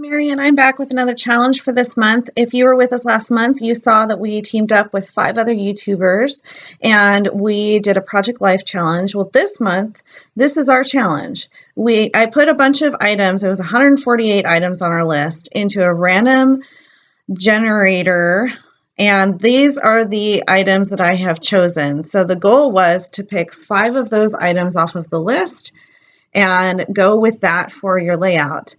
Mary, and I'm back with another challenge for this month. If you were with us last month, you saw that we teamed up with 5 other YouTubers and we did a Project Life challenge. Well, this month, this is our challenge. I put a bunch of items, it was 148 items on our list, into a random generator, and these are the items that I have chosen. So the goal was to pick 5 of those items off of the list and go with that for your layout.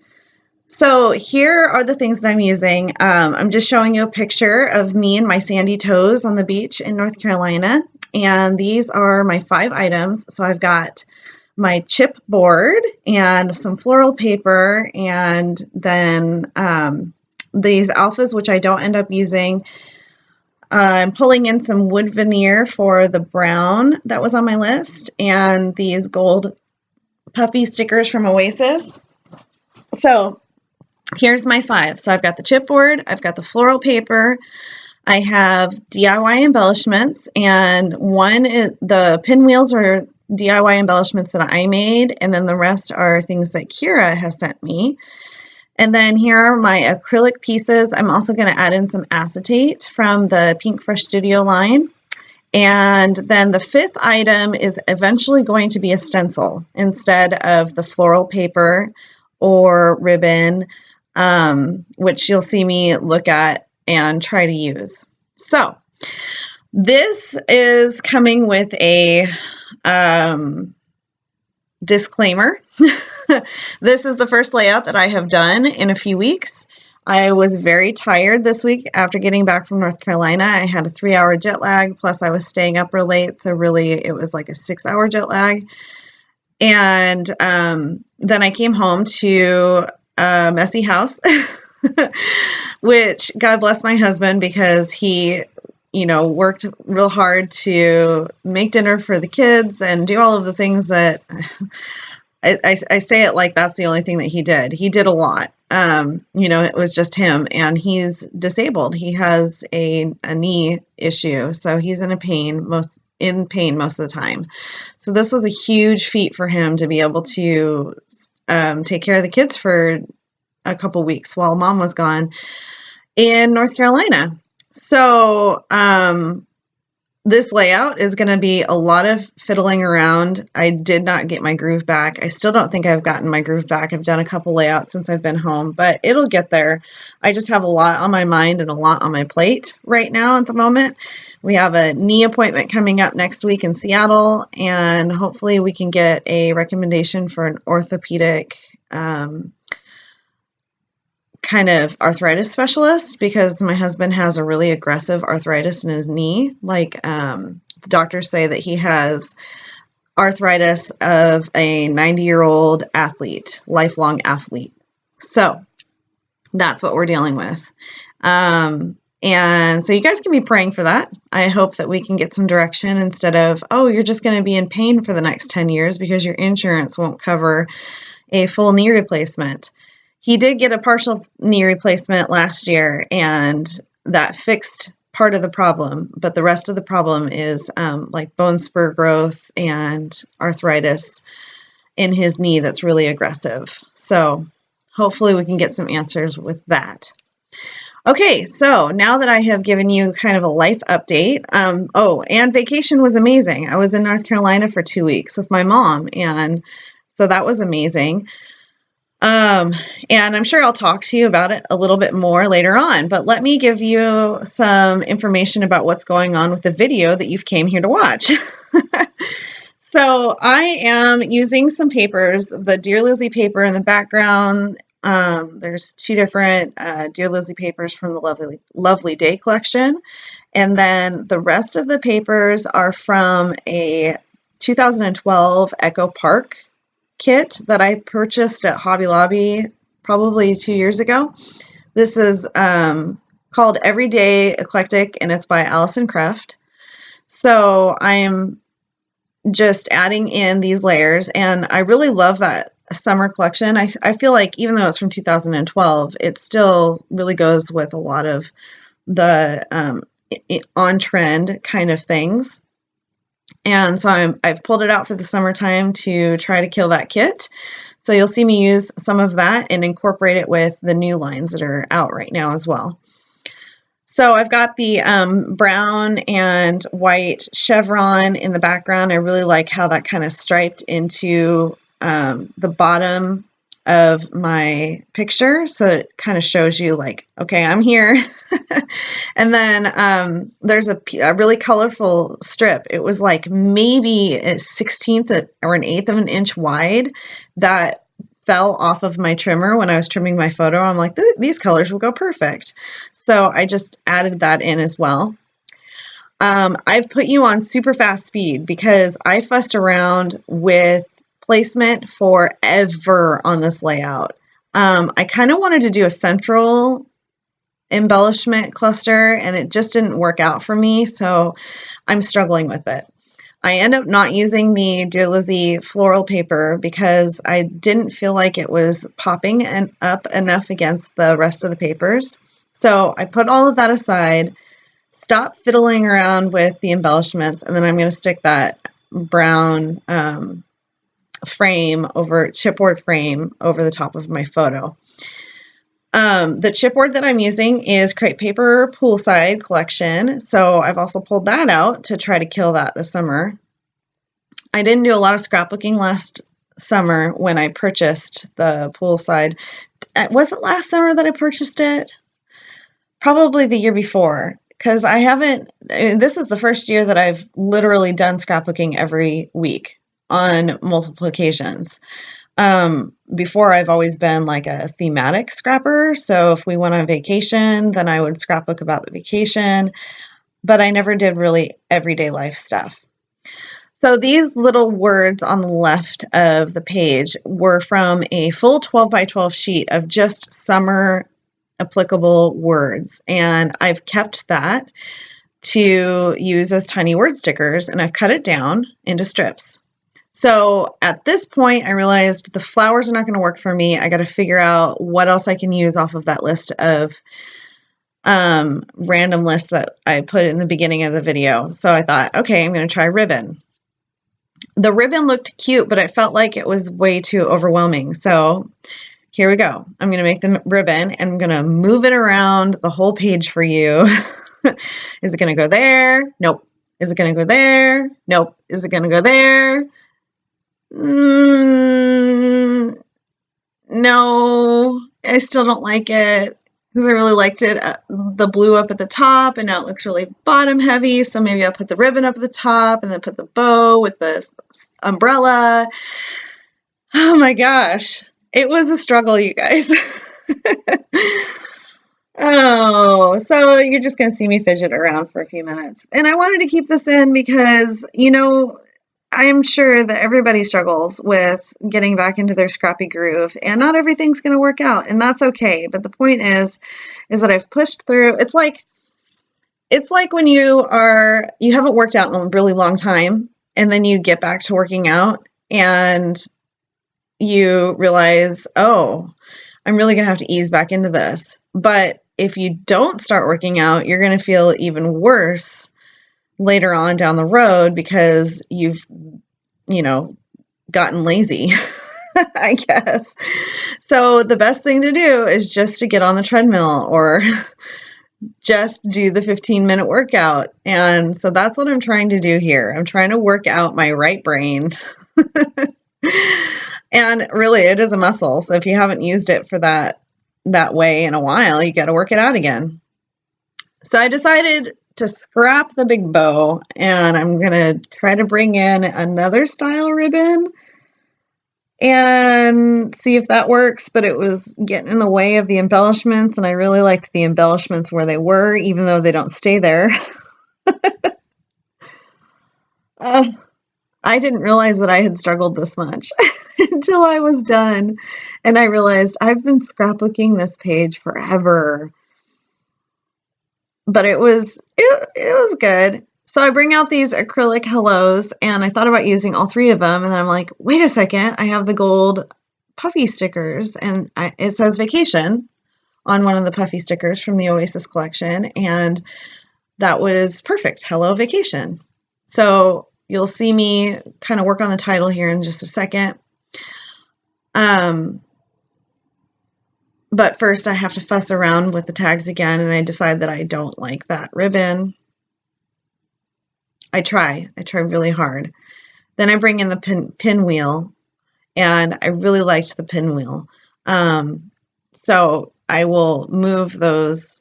So here are the things that I'm using. I'm just showing you a picture of me and my sandy toes on the beach in North Carolina. And these are my 5 items. So I've got my chipboard and some floral paper, and then these alphas, which I don't end up using. I'm pulling in some wood veneer for the brown that was on my list, and these gold puffy stickers from Oasis. So here's my 5. So I've got the chipboard, I've got the floral paper, I have DIY embellishments, and the pinwheels are DIY embellishments that I made, and then the rest are things that Kira has sent me. And then here are my acrylic pieces. I'm also going to add in some acetate from the Pink Fresh Studio line. And then the 5th item is eventually going to be a stencil instead of the floral paper or ribbon, which you'll see me look at and try to use. So this is coming with a disclaimer. This is the first layout that I have done in a few weeks. I was very tired this week after getting back from North Carolina. I had a 3-hour jet lag, plus I was staying up real late, so really it was like a 6-hour jet lag. And then I came home to a messy house, which God bless my husband, because he worked real hard to make dinner for the kids and do all of the things that I say it like that's the only thing that he did. He did a lot. It was just him, and he's disabled. He has a knee issue, so he's in pain most of the time. So this was a huge feat for him to be able to take care of the kids for a couple weeks while Mom was gone in North Carolina. So this layout is going to be a lot of fiddling around. I did not get my groove back. I still don't think I've gotten my groove back. I've done a couple layouts since I've been home, but it'll get there. I just have a lot on my mind and a lot on my plate right now at the moment. We have a knee appointment coming up next week in Seattle, and hopefully we can get a recommendation for an orthopedic kind of arthritis specialist, because my husband has a really aggressive arthritis in his knee. Like the doctors say that he has arthritis of a 90-year-old athlete, lifelong athlete. So that's what we're dealing with. And so you guys can be praying for that. I hope that we can get some direction instead of, oh, you're just going to be in pain for the next 10 years because your insurance won't cover a full knee replacement. He did get a partial knee replacement last year, and that fixed part of the problem, but the rest of the problem is like bone spur growth and arthritis in his knee that's really aggressive. So hopefully we can get some answers with that. Okay, so now that I have given you kind of a life update, and vacation was amazing. I was in North Carolina for 2 weeks with my mom, and so that was amazing. And I'm sure I'll talk to you about it a little bit more later on, but let me give you some information about what's going on with the video that you've came here to watch. So I am using some papers, the Dear Lizzie paper in the background. There's 2 different Dear Lizzie papers from the Lovely Day collection. And then the rest of the papers are from a 2012 Echo Park kit that I purchased at Hobby Lobby probably 2 years ago. This is called Everyday Eclectic, and it's by Allison Kreft. So I'm just adding in these layers, and I really love that summer collection. I feel like even though it's from 2012, it still really goes with a lot of the on-trend kind of things. And so I've pulled it out for the summertime to try to kill that kit. So you'll see me use some of that and incorporate it with the new lines that are out right now as well. So I've got the brown and white chevron in the background. I really like how that kind of striped into the bottom of my picture. So it kind of shows you like, okay, I'm here. And then there's a really colorful strip. It was like maybe a 1/16 or an 1/8 of an inch wide that fell off of my trimmer when I was trimming my photo. I'm like, these colors will go perfect. So I just added that in as well. I've put you on super fast speed because I fussed around with placement forever on this layout. I kind of wanted to do a central embellishment cluster and it just didn't work out for me, so I'm struggling with it. I end up not using the Dear Lizzie floral paper because I didn't feel like it was popping up enough against the rest of the papers. So I put all of that aside, stop fiddling around with the embellishments, and then I'm going to stick that brown chipboard frame over the top of my photo. The chipboard that I'm using is Crepe Paper Poolside Collection, so I've also pulled that out to try to kill that this summer. I didn't do a lot of scrapbooking last summer when I purchased the Poolside. Was it last summer that I purchased it? Probably the year before, because this is the first year that I've literally done scrapbooking every week on multiple occasions. Before I've always been like a thematic scrapper. So if we went on vacation, then I would scrapbook about the vacation, but I never did really everyday life stuff. So these little words on the left of the page were from a full 12 by 12 sheet of just summer applicable words. And I've kept that to use as tiny word stickers, and I've cut it down into strips. So at this point, I realized the flowers are not going to work for me. I got to figure out what else I can use off of that list of random lists that I put in the beginning of the video. So I thought, okay, I'm going to try ribbon. The ribbon looked cute, but I felt like it was way too overwhelming. So here we go. I'm going to make the ribbon and I'm going to move it around the whole page for you. Is it going to go there? Nope. Is it going to go there? Nope. Is it going to go there? No, I still don't like it because I really liked it, the blue up at the top, and now it looks really bottom heavy. So maybe I'll put the ribbon up at the top and then put the bow with the umbrella. Oh my gosh, it was a struggle, you guys. Oh, so you're just going to see me fidget around for a few minutes. And I wanted to keep this in because, I'm sure that everybody struggles with getting back into their scrappy groove, and not everything's going to work out, and that's okay. But the point is that I've pushed through. It's like when you haven't worked out in a really long time, and then you get back to working out, and you realize, oh, I'm really going to have to ease back into this. But if you don't start working out, you're going to feel even worse later on down the road because you've, gotten lazy, I guess. So the best thing to do is just to get on the treadmill or just do the 15-minute workout. And so that's what I'm trying to do here. I'm trying to work out my right brain. And really, it is a muscle. So if you haven't used it for that way in a while, you got to work it out again. So I decided to scrap the big bow, and I'm going to try to bring in another style ribbon and see if that works, but it was getting in the way of the embellishments, and I really liked the embellishments where they were, even though they don't stay there. I didn't realize that I had struggled this much until I was done, and I realized I've been scrapbooking this page forever. But it was good. So I bring out these acrylic hellos, and I thought about using all three of them, and then I'm like, wait a second, I have the gold puffy stickers, and it says vacation on one of the puffy stickers from the Oasis collection, and that was perfect. Hello, vacation. So You'll see me kind of work on the title here in just a second. But first I have to fuss around with the tags again, and I decide that I don't like that ribbon. I try really hard. Then I bring in the pinwheel, and I really liked the pinwheel. So I will move those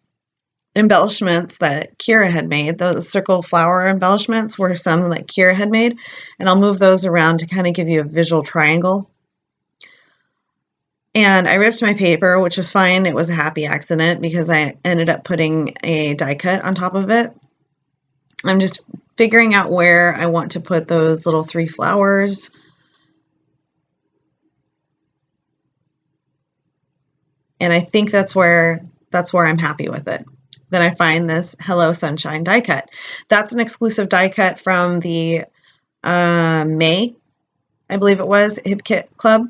embellishments that Kira had made. Those circle flower embellishments were some that Kira had made, and I'll move those around to kind of give you a visual triangle. And I ripped my paper, which was fine. It was a happy accident because I ended up putting a die cut on top of it. I'm just figuring out where I want to put those little 3 flowers. And I think that's where I'm happy with it. Then I find this Hello Sunshine die cut. That's an exclusive die cut from the May, I believe it was, Hip Kit Club.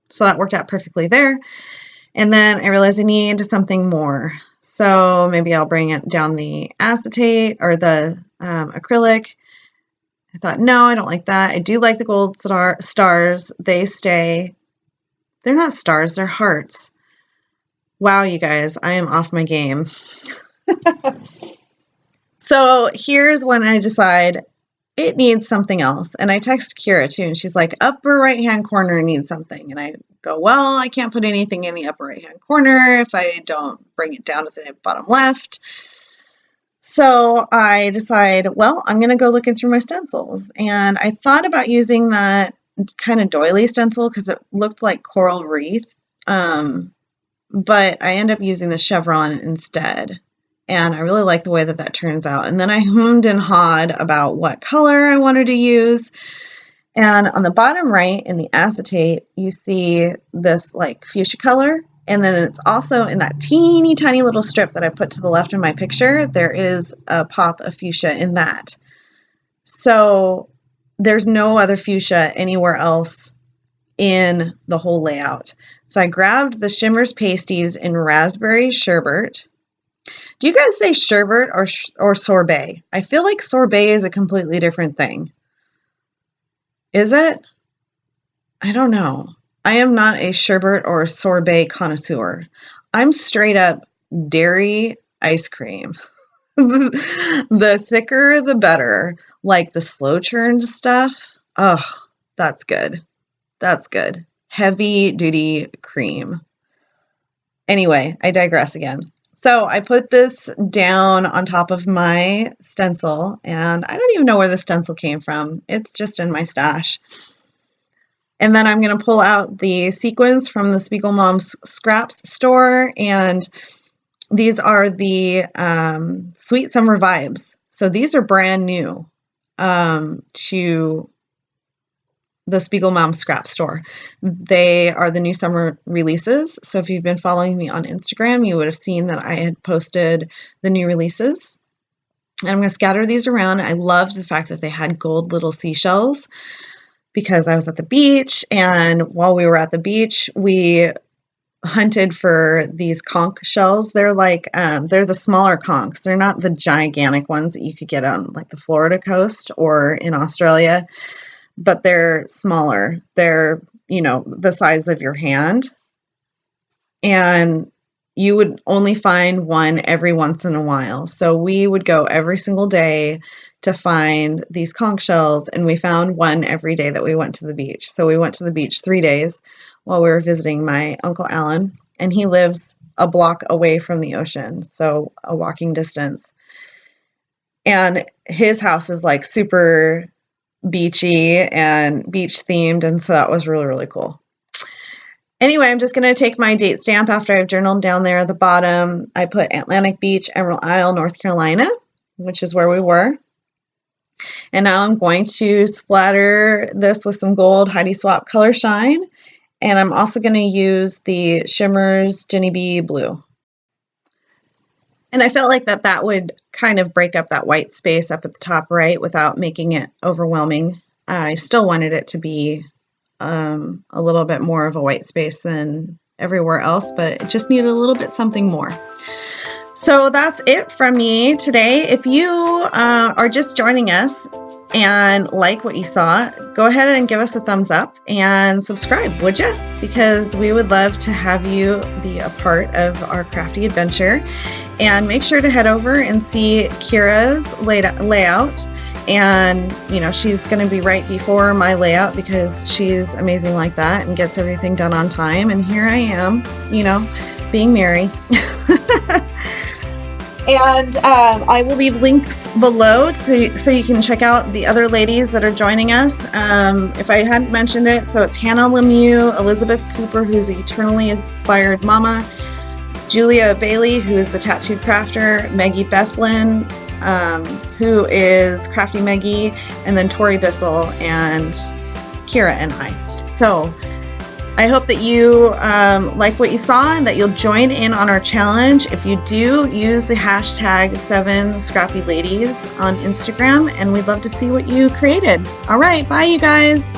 So that worked out perfectly there. And then I realized I need something more. So maybe I'll bring it down the acetate or the acrylic. I thought, no, I don't like that. I do like the gold stars. They stay. They're not stars, they're hearts. Wow, you guys, I am off my game. So here's when I decide it needs something else. And I text Kira too, and she's like, upper right-hand corner needs something. And I go, well, I can't put anything in the upper right-hand corner if I don't bring it down to the bottom left. So I decide, well, I'm going to go looking through my stencils. And I thought about using that kind of doily stencil because it looked like coral wreath. But I end up using the chevron instead. And I really like the way that that turns out. And then I hummed and hawed about what color I wanted to use. And on the bottom right in the acetate, you see this like fuchsia color. And then it's also in that teeny tiny little strip that I put to the left of my picture, there is a pop of fuchsia in that. So there's no other fuchsia anywhere else in the whole layout. So I grabbed the Shimmers Pasties in Raspberry Sherbet. Do you guys say sherbet or sorbet? I feel like sorbet is a completely different thing. Is it? I don't know. I am not a sherbet or a sorbet connoisseur. I'm straight up dairy ice cream. The thicker, the better. Like the slow churned stuff. Oh, that's good. That's good. Heavy duty cream. Anyway, I digress again. So I put this down on top of my stencil, and I don't even know where the stencil came from. It's just in my stash. And then I'm going to pull out the sequins from the Spiegel Mom's Scraps store, and these are the Sweet Summer Vibes. So these are brand new to the Spiegel Mom Scrap store. They are the new summer releases. So if you've been following me on Instagram, you would have seen that I had posted the new releases. And I'm going to scatter these around. I loved the fact that they had gold little seashells because I was at the beach, and while we were at the beach, we hunted for these conch shells. They're like, they're the smaller conchs. They're not the gigantic ones that you could get on like the Florida coast or in Australia, but they're smaller. They're, you know, the size of your hand. And you would only find one every once in a while. So we would go every single day to find these conch shells, and we found one every day that we went to the beach. So we went to the beach 3 days while we were visiting my Uncle Alan, and he lives a block away from the ocean, so a walking distance. And his house is like super beachy and beach themed, and so that was really, really cool. Anyway, I'm just going to take my date stamp after I've journaled down there at the bottom. I put Atlantic Beach, Emerald Isle, North Carolina, which is where we were. And now I'm going to splatter this with some gold Heidi Swapp Color Shine. And I'm also going to use the Shimmers Jenny B Blue. And I felt like that would kind of break up that white space up at the top right without making it overwhelming. I still wanted it to be a little bit more of a white space than everywhere else, but it just needed a little bit something more. So that's it from me today. If you are just joining us and like what you saw, go ahead and give us a thumbs up and subscribe, would you? Because we would love to have you be a part of our crafty adventure. And make sure to head over and see Kira's layout. And, you know, she's going to be right before my layout because she's amazing like that and gets everything done on time. And here I am, you know, being Mary. And I will leave links below so you can check out the other ladies that are joining us. If I hadn't mentioned it, so it's Hannah Lemieux, Elizabeth Cooper, who's the Eternally Inspired Mama, Julia Bailey, who is the Tattooed Crafter, Maggie Bethlin, who is Crafty Maggie, and then Tori Bissell and Kira and I. So I hope that you like what you saw and that you'll join in on our challenge. If you do, use the hashtag 7ScrappyLadies on Instagram, and we'd love to see what you created. All right, bye you guys.